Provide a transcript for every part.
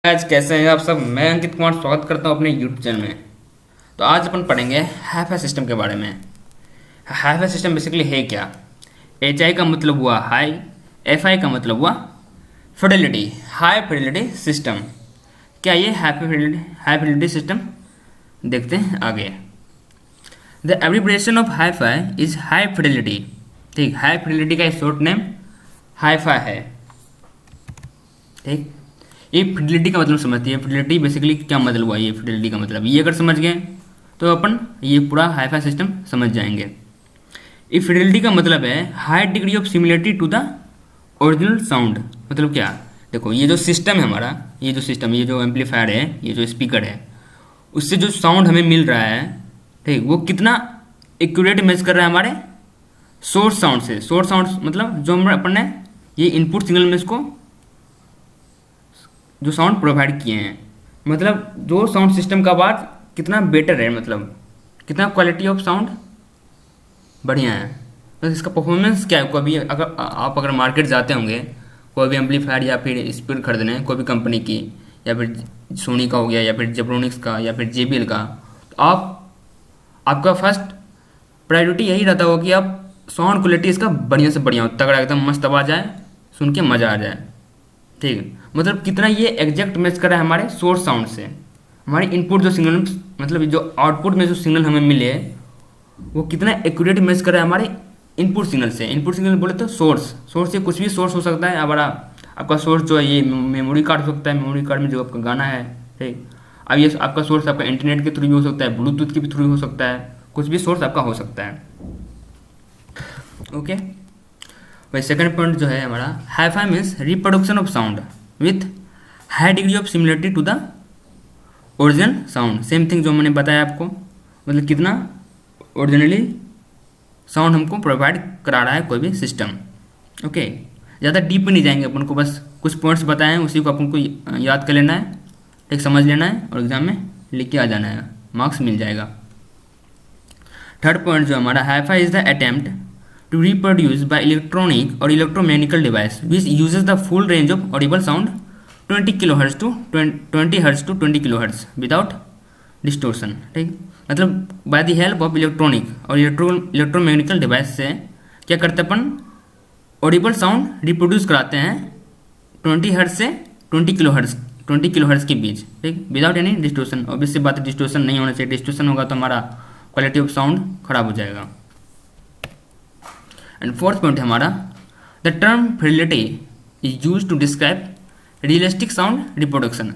आज कैसे हैं आप सब। मैं अंकित कुमार स्वागत करता हूं अपने यूट्यूब चैनल में। तो आज अपन पढ़ेंगे हाईफाई सिस्टम के बारे में। हाईफाई सिस्टम बेसिकली है क्या। एच आई का मतलब हुआ हाई, एफ आई का मतलब हुआ फिडेलिटी, हाई फिडेलिटी सिस्टम। क्या ये हाई फिडेलिटी सिस्टम, देखते हैं आगे। The abbreviation of hifi is high fidelity. ठीक, हाई फिडेलिटी का शॉर्ट नेम हाईफाई है। ठीक, ये फिडिलिटी का मतलब समझते हैं। फिडिलिटी बेसिकली क्या मतलब हुआ, ये फिडिलिटी का मतलब ये अगर समझ गए तो अपन ये पूरा हाईफाई सिस्टम समझ जाएंगे। ये फिडिलिटी का मतलब है high degree of similarity to the original sound. मतलब क्या, देखो ये जो सिस्टम है हमारा, ये जो सिस्टम, ये जो एम्पलीफायर है, ये जो स्पीकर है, उससे जो साउंड हमें मिल रहा है, ठीक, वो कितना एक्यूरेट मैच कर रहा है हमारे सोर्स साउंड से। सोर्स साउंड मतलब जो हम अपन ने ये इनपुट सिग्नल में इसको जो साउंड प्रोवाइड किए हैं, मतलब जो साउंड सिस्टम का आवाज़ कितना बेटर है, मतलब कितना क्वालिटी ऑफ साउंड बढ़िया है। तो इसका परफॉर्मेंस क्या है। कोई भी अगर मार्केट जाते होंगे, कोई भी एम्पलीफायर या फिर स्पीकर खरीदने कोई भी कंपनी की, या फिर सोनी का हो गया, या फिर जेब्रोनिक्स का, या फिर JBL का, तो आपका फर्स्ट प्रायोरिटी यही रहता होगा कि आप साउंड क्वालिटी इसका बढ़िया से बढ़िया हो, तगड़ा एकदम मस्त आवाज़ आए, सुन के मज़ा आ जाए। ठीक है, मतलब कितना ये एग्जैक्ट मैच कर रहा है हमारे सोर्स साउंड से। हमारी इनपुट जो सिग्नल, मतलब जो आउटपुट में जो सिग्नल हमें मिले, वो कितना एक्यूरेट मैच कर रहा है हमारे इनपुट सिग्नल से। इनपुट सिग्नल बोले तो सोर्स से कुछ भी सोर्स हो सकता है। अब आपका सोर्स जो है ये मेमोरी कार्ड हो सकता है, मेमोरी कार्ड में जो आपका गाना है। ठीक, अब ये आपका सोर्स आपका इंटरनेट के थ्रू भी हो सकता है, ब्लूटूथ के भी थ्रू हो सकता है, कुछ भी सोर्स आपका हो सकता है। ओके, भाई सेकंड पॉइंट जो है हमारा, hifi means reproduction of sound with high degree of similarity to the original sound. Same thing जो मैंने बताया आपको, मतलब कितना ओरिजिनली साउंड हमको प्रोवाइड करा रहा है कोई भी सिस्टम। ओके, ज़्यादा डीप नहीं जाएंगे अपन को, बस कुछ पॉइंट्स बताए हैं उसी को अपन को याद कर लेना है, एक समझ लेना है और एग्जाम में लिख के आ जाना है, मार्क्स मिल जाएगा। थर्ड पॉइंट जो हमारा, hifi is the attempt to reproduce by electronic or electromechanical device which uses the full range of audible sound 20 kHz to 20 Hz to 20 kHz without distortion। ठीक, मतलब bye the help of electronic और इलेक्ट्रोमैग्नेटिकल device से क्या करते अपन, Audible sound reproduce कराते हैं 20 hertz से 20 kilo hertz के बीच। ठीक, विदाउट एनी डिस्टोर्शन। ऑब्वियसली बात है डिस्टोर्शन नहीं होना चाहिए, डिस्टोर्शन होगा तो हमारा क्वालिटी ऑफ साउंड खराब हो जाएगा। एंड फोर्थ पॉइंट है हमारा, the term fidelity is use to describe realistic sound reproduction.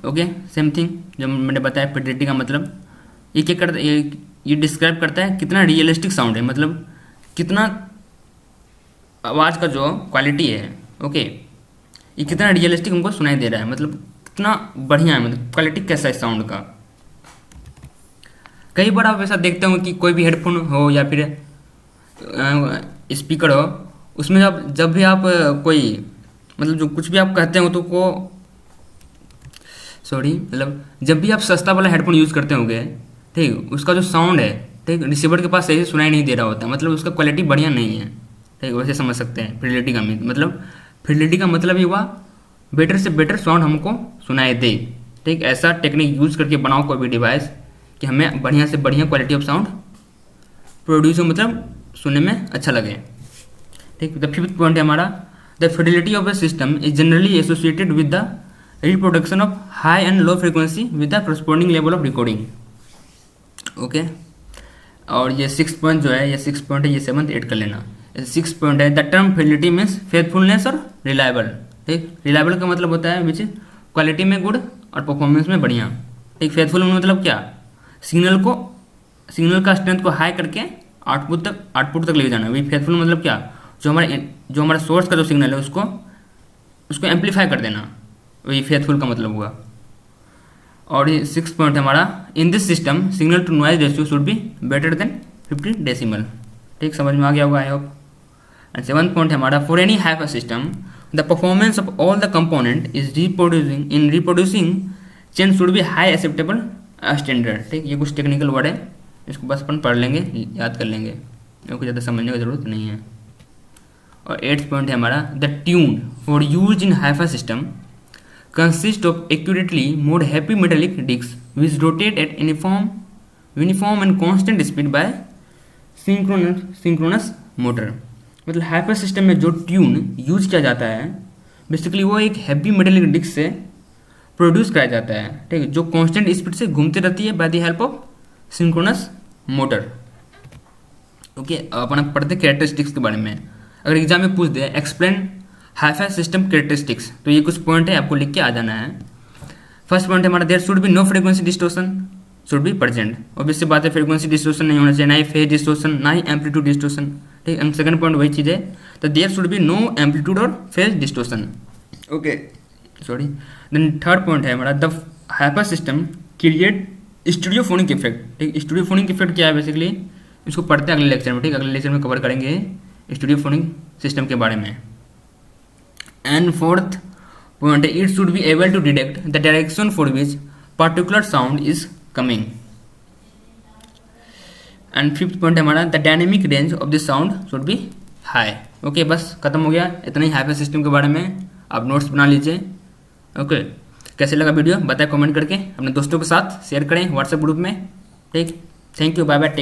Okay, same thing जो मैंने बताया, फिडिलिटी का मतलब ये क्या करता है, ये डिस्क्राइब करता है कितना रियलिस्टिक साउंड है, मतलब कितना आवाज़ का जो क्वालिटी है, ओके, ये कितना रियलिस्टिक हमको सुनाई दे रहा है, मतलब कितना बढ़िया है, मतलब क्वालिटी कैसा है साउंड का। कई बार आप ऐसा देखते हो कि कोई भी हेडफोन हो या फिर स्पीकर हो, उसमें जब भी आप कोई, मतलब जो कुछ भी आप कहते हो तो को सॉरी, मतलब जब भी आप सस्ता वाला हेडफोन यूज़ करते होंगे, ठीक, उसका जो साउंड है, ठीक, रिसीवर के पास सही सुनाई नहीं दे रहा होता, मतलब उसका क्वालिटी बढ़िया नहीं है। ठीक, वैसे समझ सकते हैं फिडिलिटी का मतलब, फिडिलिटी का मतलब ही हुआ बेटर से बेटर साउंड हमको सुनाई दे। ठीक, ऐसा टेक्निक यूज़ करके बनाओ कोई भी डिवाइस कि हमें बढ़िया से बढ़िया क्वालिटी ऑफ साउंड प्रोड्यूस हो, मतलब सुनने में अच्छा लगे। ठीक, द फिफ्थ पॉइंट है हमारा, the fidelity of the system is generally associated with the reproduction of high and low frequency with the corresponding level of recording. Okay, और ये सिक्स पॉइंट जो है, ये सिक्स पॉइंट है, ये सेवंथ एड कर लेना। सिक्स पॉइंट है, the term fidelity means faithfulness और रिलायबल। ठीक, रिलायबल का मतलब होता है विच क्वालिटी में गुड और परफॉर्मेंस में बढ़िया। ठीक, फेथफुल में मतलब क्या, सिग्नल का स्ट्रेंथ को हाई करके आउटपुट तक ले जाना। वही फेथफुल मतलब क्या, जो हमारा सोर्स का जो सिग्नल है उसको एम्पलीफाई कर देना, वही फेथफुल का मतलब हुआ। और ये सिक्स पॉइंट है हमारा, in this system signal to noise ratio should be better than 50 decimal. ठीक, समझ में आ गया होगा I hope. And seventh point है हमारा, for any hifi system the performance of all the component is reproducing chain should be high acceptable standard. ठीक, ये कुछ टेक्निकल वर्ड है, इसको बस अपन पढ़ लेंगे, याद कर लेंगे, क्योंकि ज़्यादा समझने की ज़रूरत नहीं है। और एट्थ पॉइंट है हमारा, the tune for use in hifi system consist of accurately mode happy metallic disc which rotate at uniform and constant speed by synchronous motor. मतलब हाइपर सिस्टम में जो ट्यून यूज किया जाता है बेसिकली वो एक हैप्पी मेटालिक डिस्क से produce कराया जाता है, ठीक है, जो कांस्टेंट स्पीड से घूमती रहती है by the help of synchronous motor. Okay, अपन पढ़ते कैरेक्टरिस्टिक्स के बारे में। अगर एग्जाम में पूछ दे एक्सप्लेन हाई-फाई सिस्टम कैरेक्टरिस्टिक्स, तो ये कुछ पॉइंट है, आपको लिख के आ जाना है। फर्स्ट पॉइंट है हमारा there should be no frequency distortion should be present. Obvious सी बात है, फ्रीक्वेंसी डिस्टोर्शन नहीं होना चाहिए, ना ही फेज डिस्टोर्शन, ना ही एम्पलीट्यूड डिस्टोर्शन, ठीक है। सेकंड पॉइंट वही चीज़ है, तो there should be no amplitude और phase distortion. Okay, sorry. Then third point है हमारा the hyper system create stereophonic effect, ठीक। स्टूडियोफोनिक इफेक्ट क्या है बेसिकली, इसको पढ़ते हैं अगले लेक्चर में, ठीक। अगले लेक्चर में कवर करेंगे स्टूडियोफोनिक सिस्टम के बारे में। एंड फोर्थ पॉइंट है it should be able to detect the direction for which particular sound is coming. And fifth point है हमारा the dynamic range of the sound should be high. Okay, बस खत्म हो गया, इतना ही हाइपर सिस्टम के बारे में। आप नोट्स बना लीजिए। ओके, कैसे लगा वीडियो बताएं कमेंट करके, अपने दोस्तों के साथ शेयर करें व्हाट्सएप ग्रुप में, ठीक। Thank you, bye bye.